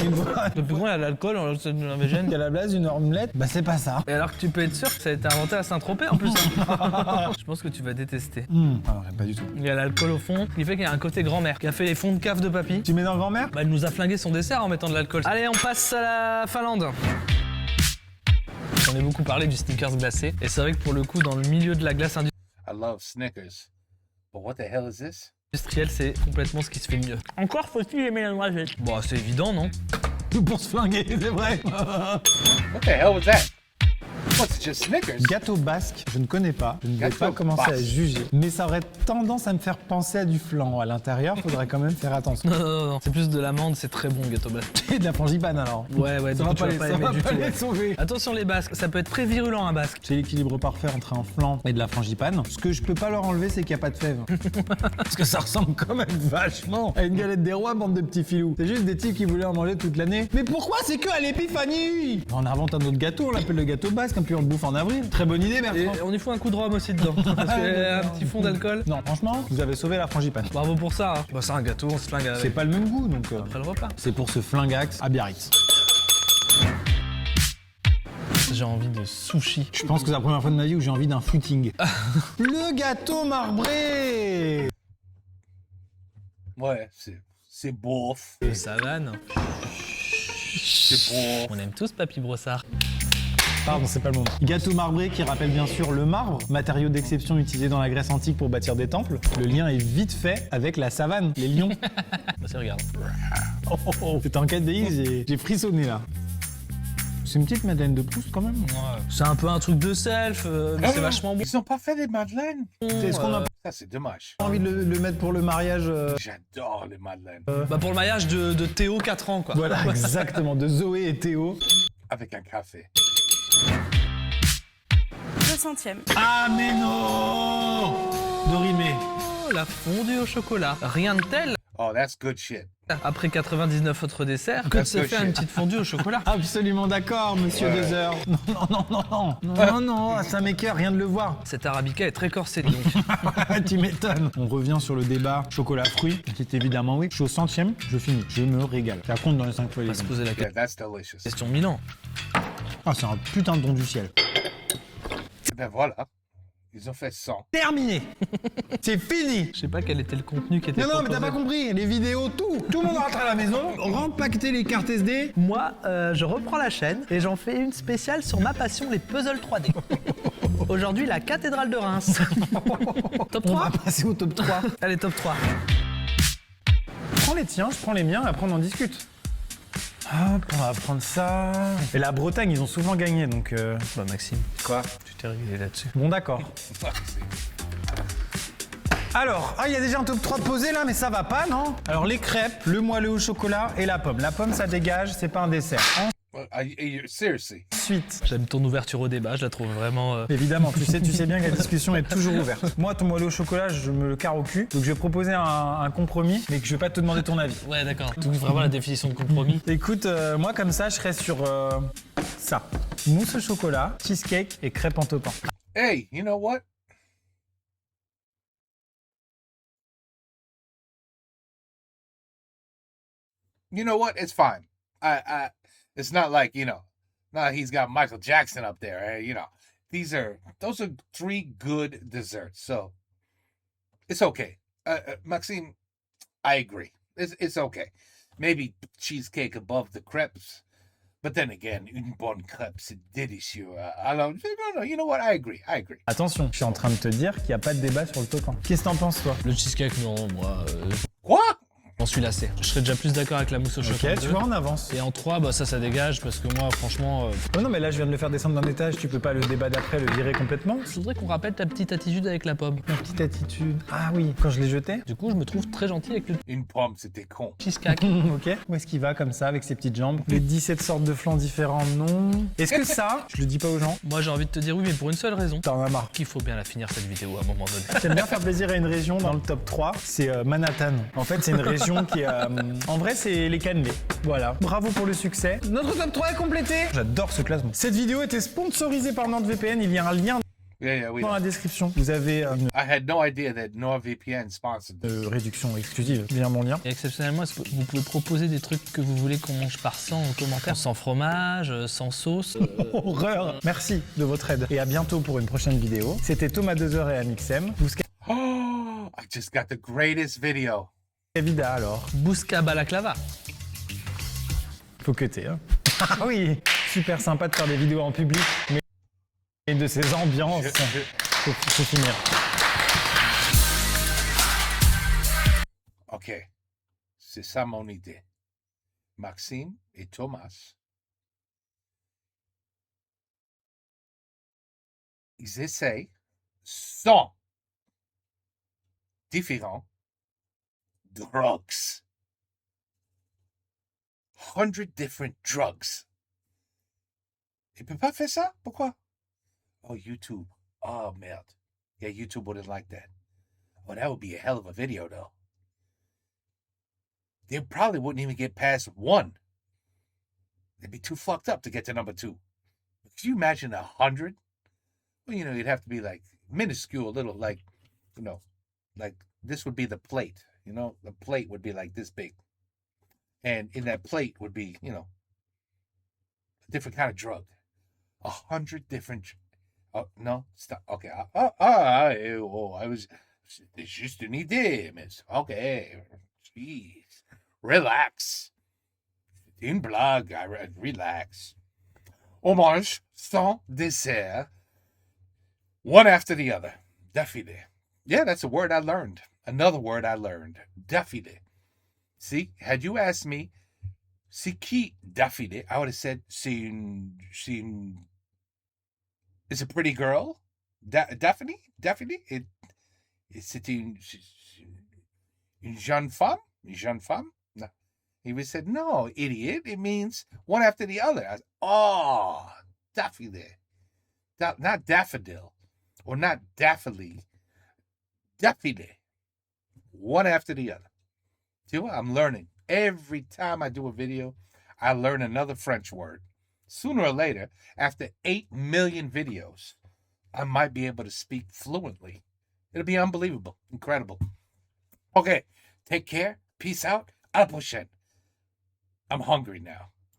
Une fois Le plus grand il y a l'alcool en l'omelette norvégienne. qu'à la base d'une omelette, bah c'est pas ça. Et alors que tu peux être sûr que ça a été inventé à Saint-Tropez en plus. Je pense que tu vas détester. Ah ouais, pas du tout. Il y a l'alcool au fond, ce qui fait qu'il y a un côté grand-mère qui a fait les fonds de cave de papy. Tu mets dans grand-mère? Bah elle nous a flingué son dessert en mettant de l'alcool. Allez on passe à la Finlande. J'en ai beaucoup parlé du Snickers glacé. Et c'est vrai que pour le coup dans le milieu de la glace I love Snickers. But what the hell is this? industrielle c'est complètement ce qui se fait de mieux. Encore faut-il aimer la noisette. Bon c'est évident non? Tout pour se flinguer, c'est vrai. What the hell was that? What's just Snickers? Gâteau basque, je ne connais pas. Je ne vais Gâteau pas commencer à basque. juger. Mais ça aurait tendance à me faire penser à du flan. À l'intérieur, faudrait quand même faire attention. Non. C'est plus de l'amande, c'est très bon le gâteau basque. Et de la frangipane alors. Ouais, Ça du va coup, tu pas vas les, pas ça aimer va du pas tout. les Ouais. sauver. Attention les basques, ça peut être très virulent un basque. J'ai l'équilibre parfait entre un flan et de la frangipane. Ce que je peux pas leur enlever, c'est qu'il n'y a pas de fèves. Parce que ça ressemble quand même vachement à une galette des rois, bande de petits filous. C'est juste des types qui voulaient en manger toute l'année. Mais pourquoi c'est que à l'épiphanie? On invente un autre gâteau, on l'appelle le gâteau basque, puis on le bouffe en avril. Très bonne idée, Et Bertrand. on y fout un coup de rhum aussi dedans. Parce qu'il y a un petit fond d'alcool. Non, franchement, vous avez sauvé la frangipane. Bravo pour ça. Hein. Bah, c'est un gâteau, on se flingue avec. C'est pas le même goût, donc Après le repas. c'est pour ce flingax à Biarritz. J'ai envie de sushi. Je pense que c'est la première fois de ma vie où j'ai envie d'un footing. Le gâteau marbré. Ouais, c'est bof. De savane. C'est bof. On aime tous Papy Brossard. Pardon, c'est pas le moment. Gâteau marbré qui rappelle bien sûr le marbre, matériau d'exception utilisé dans la Grèce antique pour bâtir des temples. Le lien est vite fait avec la savane, les lions. Bah, regarde. C'était en 4DX, j'ai frissonné là. C'est une petite Madeleine de Proust quand même. Ouais. C'est un peu un truc de self, mais c'est vachement bon. Ils ont pas fait des madeleines. Est-ce qu'on a Ça, c'est dommage. pas envie de le mettre pour le mariage J'adore les madeleines. Bah pour le mariage de Théo 4 ans quoi. Voilà, exactement, de Zoé et Théo. Avec un café. Le centième. Ah mais non Dorimé. Oh, la fondue au chocolat. Rien de tel, Oh, that's good shit. après 99 autres desserts, que de se faire une petite fondue au chocolat. Absolument d'accord, monsieur Ouais. 2 heures. Non, ça m'écoeure, rien de le voir. Cet arabica est très corsé donc. Tu m'étonnes. On revient sur le débat chocolat-fruit. C'est évidemment oui. Je suis au centième, je finis. Je me régale. Ça compte dans les 5 fois. On va se poser la Yeah, that's delicious. question Milan. Ah, c'est un putain de don du ciel. Ben voilà. Ils ont fait 100. Terminé. C'est fini. Je sais pas quel était le contenu qui était Non, mais t'as pas proposé. compris. Les vidéos, tout. Tout le monde rentre à la maison. Rempacter les cartes SD. Moi, je reprends la chaîne et j'en fais une spéciale sur ma passion, les puzzles 3D. Aujourd'hui, la cathédrale de Reims. Top On va 3 passer au top 3. Allez, top 3. Prends les tiens, je prends les miens et après on en discute. Hop, on va prendre ça. Et la Bretagne, ils ont souvent gagné, donc... Bah Maxime, Quoi? tu t'es réglé là-dessus. Bon, d'accord. Alors, il y a déjà un top 3 posé là, mais ça va pas, non? Alors, les crêpes, le moelleux au chocolat et la pomme. La pomme, ça dégage, c'est pas un dessert. Seriously. Ensuite, J'aime ton ouverture au débat, je la trouve vraiment... évidemment, tu sais bien que la discussion est toujours ouverte. Moi, ton moelleux au chocolat, je me le carre au cul. Donc, je vais proposer un compromis, mais que je vais pas te demander ton avis. Ouais, d'accord. Donc vraiment la définition de compromis. Écoute, moi, comme ça, je serais sur ça. Mousse au chocolat, cheesecake et crêpes en topin. Hey, you know what? You know what? It's fine. It's not like, now he's got Michael Jackson up there. Those are 3 good desserts. So it's okay. Maxime, I agree. It's okay. Maybe cheesecake above the crepes. But then again, une bonne crêpe, c'est délicieux. Alors, no, you know what? I agree. Attention, je suis en train de te dire qu'il n'y a pas de débat sur le topin. Qu'est-ce que t'en penses, toi? Le cheesecake, non, moi... Quoi? Je suis lassé. Je serais déjà plus d'accord avec la mousse au chocolat. Ok, tu vois, on avance. Et en 3, bah ça dégage parce que moi, franchement, Oh non, mais là, je viens de le faire descendre d'un étage. Tu peux pas le débat d'après le virer complètement. je voudrais qu'on rappelle ta petite attitude avec la pomme. Ma petite attitude. Ah oui, quand je l'ai jeté. Du coup, je me trouve très gentil avec le Une pomme, c'était con. cheesecake. Ok. Où est-ce qu'il va comme ça avec ses petites jambes? Les 17 sortes de flancs différents, non. Est-ce que ça, je le dis pas aux gens, Moi, j'ai envie de te dire oui, mais pour une seule raison. t'en as marre. Qu'il faut bien la finir cette vidéo à un moment donné. J'aime bien faire plaisir à une région dans le top 3, c'est Manhattan. En fait, c'est une région qui est... en vrai, c'est les cannelés. Voilà. Bravo pour le succès. Notre top 3 est complété. J'adore ce classement. Cette vidéo était sponsorisée par NordVPN. Il y a un lien Yeah, we dans know. la description. Vous avez une I had no idea that NordVPN sponsored this. réduction exclusive via mon lien. Et exceptionnellement, est-ce que vous pouvez proposer des trucs que vous voulez qu'on mange par 100 en commentaire? Sans fromage, sans sauce. Horreur. Merci de votre aide. Et à bientôt pour une prochaine vidéo. C'était Thomas Dezer et Amixem. Oh, I just got the greatest video. Vida alors. Bouska balaclava. Faut que t'aies, hein. Ah oui. Super sympa de faire des vidéos en public, mais de ces ambiances. Faut finir. Ok, c'est ça mon idée. Maxime et Thomas, ils essayent 100 différents drugs. 100 different drugs. Ils peuvent pas faire ça? Pourquoi? Oh, YouTube. Oh, merde. Yeah, YouTube wouldn't like that. Oh, that would be a hell of a video, though. They probably wouldn't even get past 1. They'd be too fucked up to get to number 2. Could you imagine 100? Well, you know, you'd have to be like minuscule, little, like, you know, like this would be the plate. You know, the plate would be like this big. And in that plate would be, you know, a different kind of drug. 100 different. Oh, no, stop. Okay. I was. C'est juste une idée, miss. Okay. Jeez. Relax. C'est une blague. Relax. On mange sans dessert. One after the other. D'affilée. Yeah, that's a word I learned. Another word I learned. D'affilée. See, had you asked me, c'est qui d'affilée, I would have said, it's a pretty girl. Daphne? C'est une jeune femme? Une jeune femme? No. He would have said, no, idiot. It means one after the other. I was, oh, daffodil. Not daffodil. Or not daffodil. Daffodil. One after the other. See what? I'm learning. Every time I do a video, I learn another French word. Sooner or later, after 8 million videos, I might be able to speak fluently. It'll be unbelievable. Incredible. Okay. Take care. Peace out. À la prochaine. I'm hungry now.